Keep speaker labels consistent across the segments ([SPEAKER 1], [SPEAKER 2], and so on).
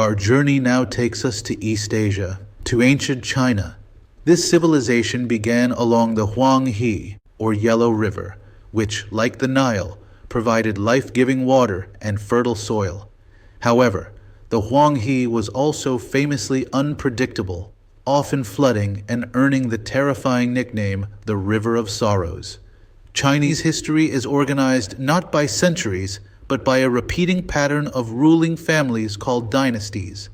[SPEAKER 1] Our journey now takes us to East Asia, to ancient China. This civilization began along the Huanghe, or Yellow River, which, like the Nile, provided life-giving water and fertile soil. However, the Huanghe was also famously unpredictable, often flooding and earning the terrifying nickname the River of Sorrows. Chinese history is organized not by centuries, but by a repeating pattern of ruling families called dynasties.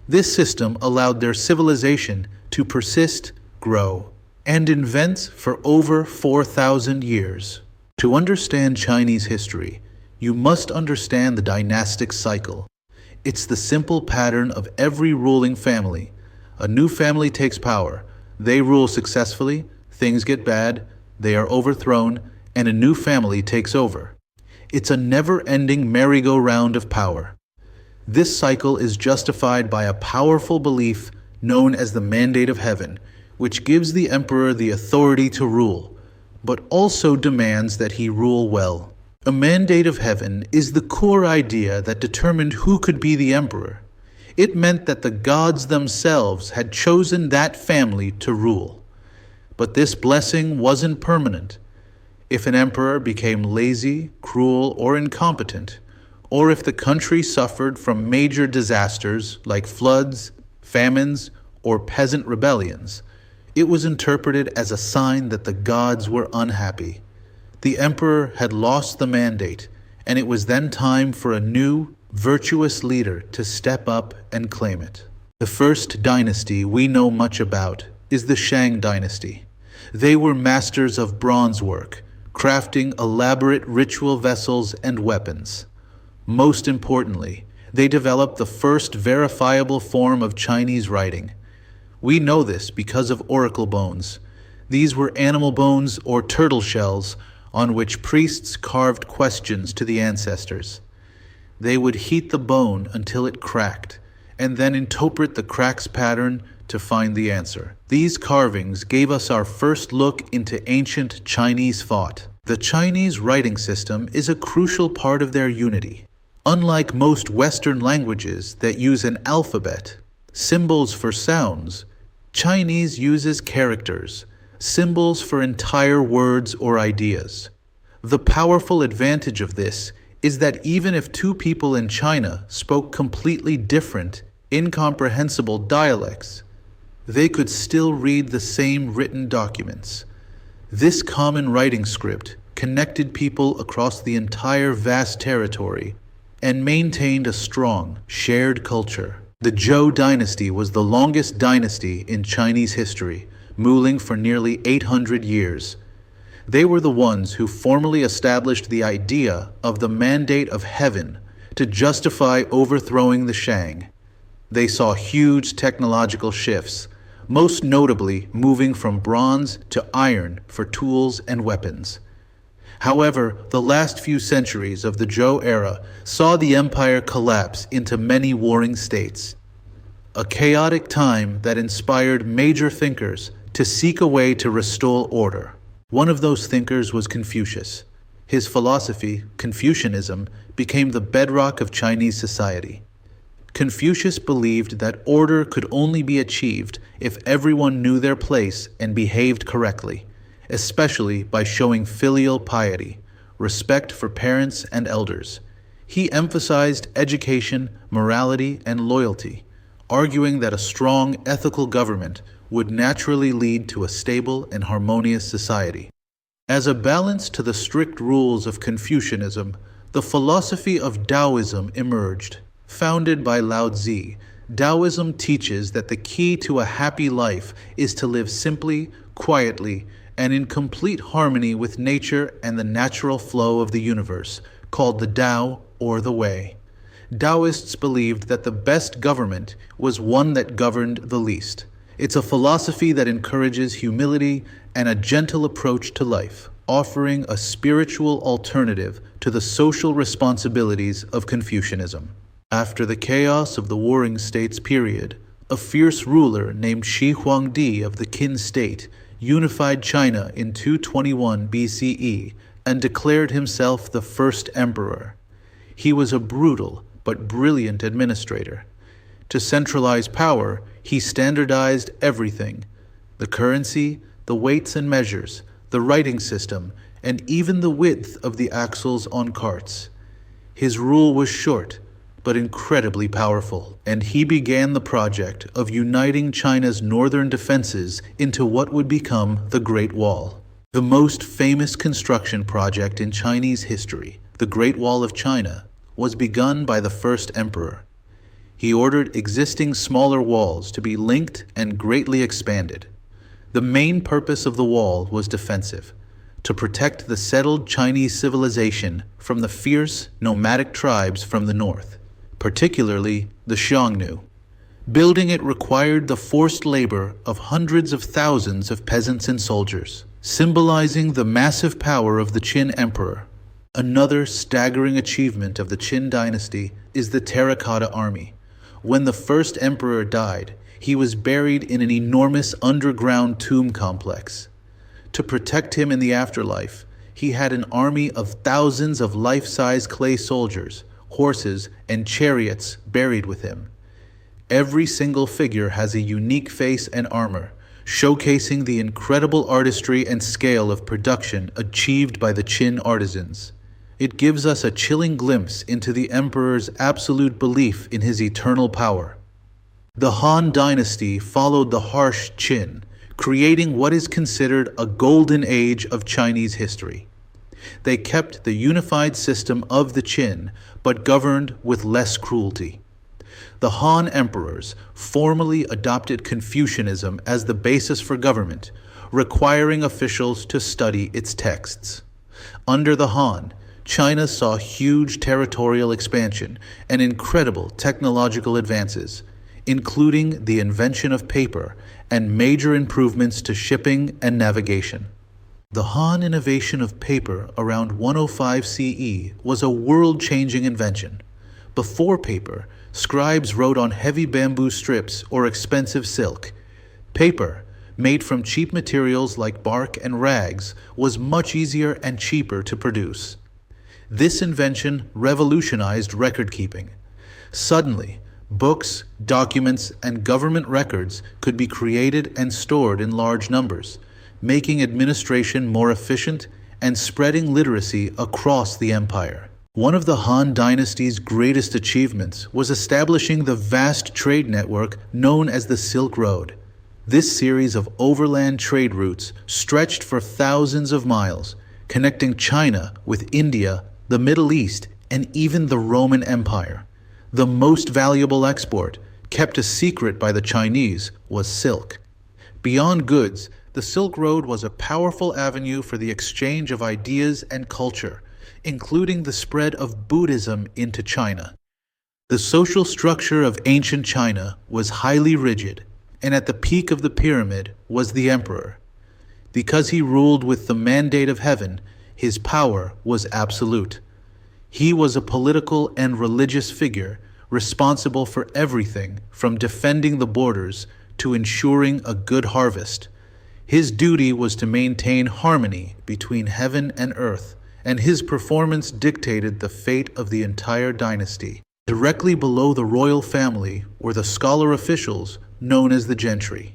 [SPEAKER 1] This system allowed their civilization to persist, grow, and invent for over 4,000 years. To understand Chinese history, you must understand the dynastic cycle. It's the simple pattern of every ruling family. A new family takes power, they rule successfully, things get bad, they are overthrown, and a new family takes over. It's a never-ending merry-go-round of power. This cycle is justified by a powerful belief known as the Mandate of Heaven, which gives the emperor the authority to rule, but also demands that he rule well. A Mandate of Heaven is the core idea that determined who could be the emperor. It meant that the gods themselves had chosen that family to rule. But this blessing wasn't permanent. If an emperor became lazy, cruel, or incompetent, or if the country suffered from major disasters like floods, famines, or peasant rebellions, it was interpreted as a sign that the gods were unhappy. The emperor had lost the mandate, and it was then time for a new, virtuous leader to step up and claim it. The first dynasty we know much about is the Shang dynasty. They were masters of bronze work, crafting elaborate ritual vessels and weapons. Most importantly, they developed the first verifiable form of Chinese writing. We know this because of oracle bones. These were animal bones or turtle shells on which priests carved questions to the ancestors. They would heat the bone until it cracked, and then interpret the crack's pattern to find the answer. These carvings gave us our first look into ancient Chinese thought. The Chinese writing system is a crucial part of their unity. Unlike most Western languages that use an alphabet, symbols for sounds, Chinese uses characters, symbols for entire words or ideas. The powerful advantage of this is that even if two people in China spoke completely different, incomprehensible dialects, they could still read the same written documents. This common writing script connected people across the entire vast territory and maintained a strong, shared culture. The Zhou dynasty was the longest dynasty in Chinese history, ruling for nearly 800 years. They were the ones who formally established the idea of the Mandate of Heaven to justify overthrowing the Shang. They saw huge technological shifts, most notably moving from bronze to iron for tools and weapons. However, the last few centuries of the Zhou era saw the empire collapse into many warring states. A chaotic time that inspired major thinkers to seek a way to restore order. One of those thinkers was Confucius. His philosophy, Confucianism, became the bedrock of Chinese society. Confucius believed that order could only be achieved if everyone knew their place and behaved correctly, especially by showing filial piety, respect for parents and elders. He emphasized education, morality, and loyalty, arguing that a strong ethical government would naturally lead to a stable and harmonious society. As a balance to the strict rules of Confucianism, the philosophy of Taoism emerged. Founded by Lao Tzu, Taoism teaches that the key to a happy life is to live simply, quietly, and in complete harmony with nature and the natural flow of the universe, called the Tao or the Way. Taoists believed that the best government was one that governed the least. It's a philosophy that encourages humility and a gentle approach to life, offering a spiritual alternative to the social responsibilities of Confucianism. After the chaos of the Warring States period, a fierce ruler named Shi Huangdi of the Qin state unified China in 221 BCE and declared himself the first emperor. He was a brutal but brilliant administrator. To centralize power, he standardized everything: the currency, the weights and measures, the writing system, and even the width of the axles on carts. His rule was short, but incredibly powerful, and he began the project of uniting China's northern defenses into what would become the Great Wall. The most famous construction project in Chinese history, the Great Wall of China, was begun by the first emperor. He ordered existing smaller walls to be linked and greatly expanded. The main purpose of the wall was defensive, to protect the settled Chinese civilization from the fierce, nomadic tribes from the north, particularly the Xiongnu. Building it required the forced labor of hundreds of thousands of peasants and soldiers, symbolizing the massive power of the Qin emperor. Another staggering achievement of the Qin dynasty is the Terracotta Army. When the first emperor died, he was buried in an enormous underground tomb complex. To protect him in the afterlife, he had an army of thousands of life-size clay soldiers, horses, and chariots buried with him. Every single figure has a unique face and armor, showcasing the incredible artistry and scale of production achieved by the Qin artisans. It gives us a chilling glimpse into the emperor's absolute belief in his eternal power. The Han dynasty followed the harsh Qin, creating what is considered a golden age of Chinese history. They kept the unified system of the Qin, but governed with less cruelty. The Han emperors formally adopted Confucianism as the basis for government, requiring officials to study its texts. Under the Han, China saw huge territorial expansion and incredible technological advances, including the invention of paper and major improvements to shipping and navigation. The Han innovation of paper around 105 CE was a world-changing invention. Before paper, scribes wrote on heavy bamboo strips or expensive silk. Paper, made from cheap materials like bark and rags, was much easier and cheaper to produce. This invention revolutionized record-keeping. Suddenly, books, documents, and government records could be created and stored in large numbers, making administration more efficient and spreading literacy across the empire. One of the Han dynasty's greatest achievements was establishing the vast trade network known as the Silk Road. This series of overland trade routes stretched for thousands of miles, connecting China with India, the Middle East, and even the Roman Empire. The most valuable export, kept a secret by the Chinese, was silk. Beyond goods, the Silk Road was a powerful avenue for the exchange of ideas and culture, including the spread of Buddhism into China. The social structure of ancient China was highly rigid, and at the peak of the pyramid was the emperor. Because he ruled with the mandate of heaven, his power was absolute. He was a political and religious figure responsible for everything from defending the borders to ensuring a good harvest. His duty was to maintain harmony between heaven and earth, and his performance dictated the fate of the entire dynasty. Directly below the royal family were the scholar officials known as the gentry.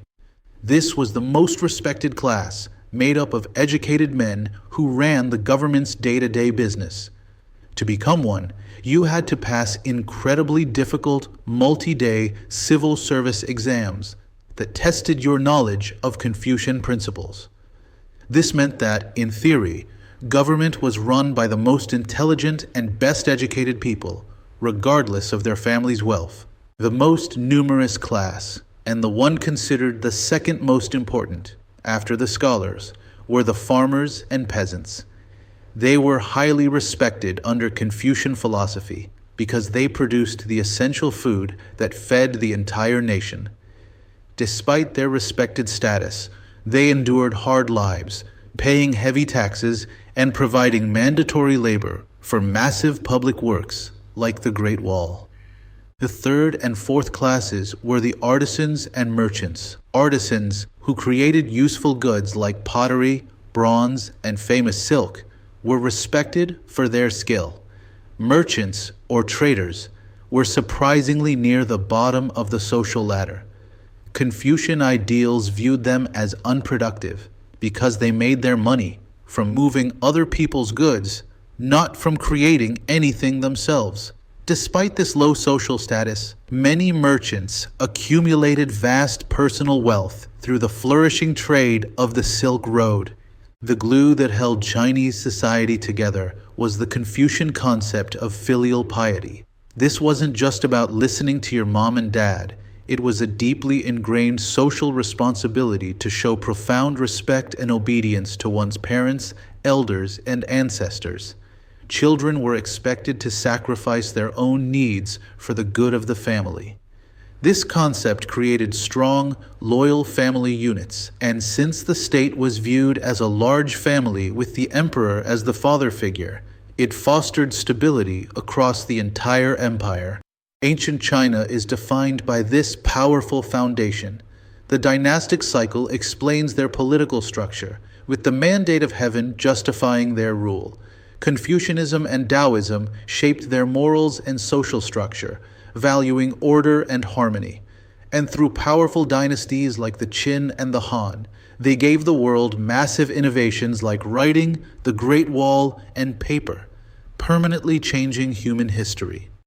[SPEAKER 1] This was the most respected class, made up of educated men who ran the government's day-to-day business. To become one, you had to pass incredibly difficult, multi-day civil service exams that tested your knowledge of Confucian principles. This meant that, in theory, government was run by the most intelligent and best-educated people, regardless of their family's wealth. The most numerous class, and the one considered the second most important, after the scholars, were the farmers and peasants. They were highly respected under Confucian philosophy because they produced the essential food that fed the entire nation. Despite their respected status, they endured hard lives, paying heavy taxes and providing mandatory labor for massive public works like the Great Wall. The third and fourth classes were the artisans and merchants. Artisans, who created useful goods like pottery, bronze, and famous silk, were respected for their skill. Merchants, or traders, were surprisingly near the bottom of the social ladder. Confucian ideals viewed them as unproductive because they made their money from moving other people's goods, not from creating anything themselves. Despite this low social status, many merchants accumulated vast personal wealth through the flourishing trade of the Silk Road. The glue that held Chinese society together was the Confucian concept of filial piety. This wasn't just about listening to your mom and dad. It was a deeply ingrained social responsibility to show profound respect and obedience to one's parents, elders, and ancestors. Children were expected to sacrifice their own needs for the good of the family. This concept created strong, loyal family units, and since the state was viewed as a large family with the emperor as the father figure, it fostered stability across the entire empire. Ancient China is defined by this powerful foundation. The dynastic cycle explains their political structure, with the mandate of heaven justifying their rule. Confucianism and Taoism shaped their morals and social structure, valuing order and harmony. And through powerful dynasties like the Qin and the Han, they gave the world massive innovations like writing, the Great Wall, and paper, permanently changing human history.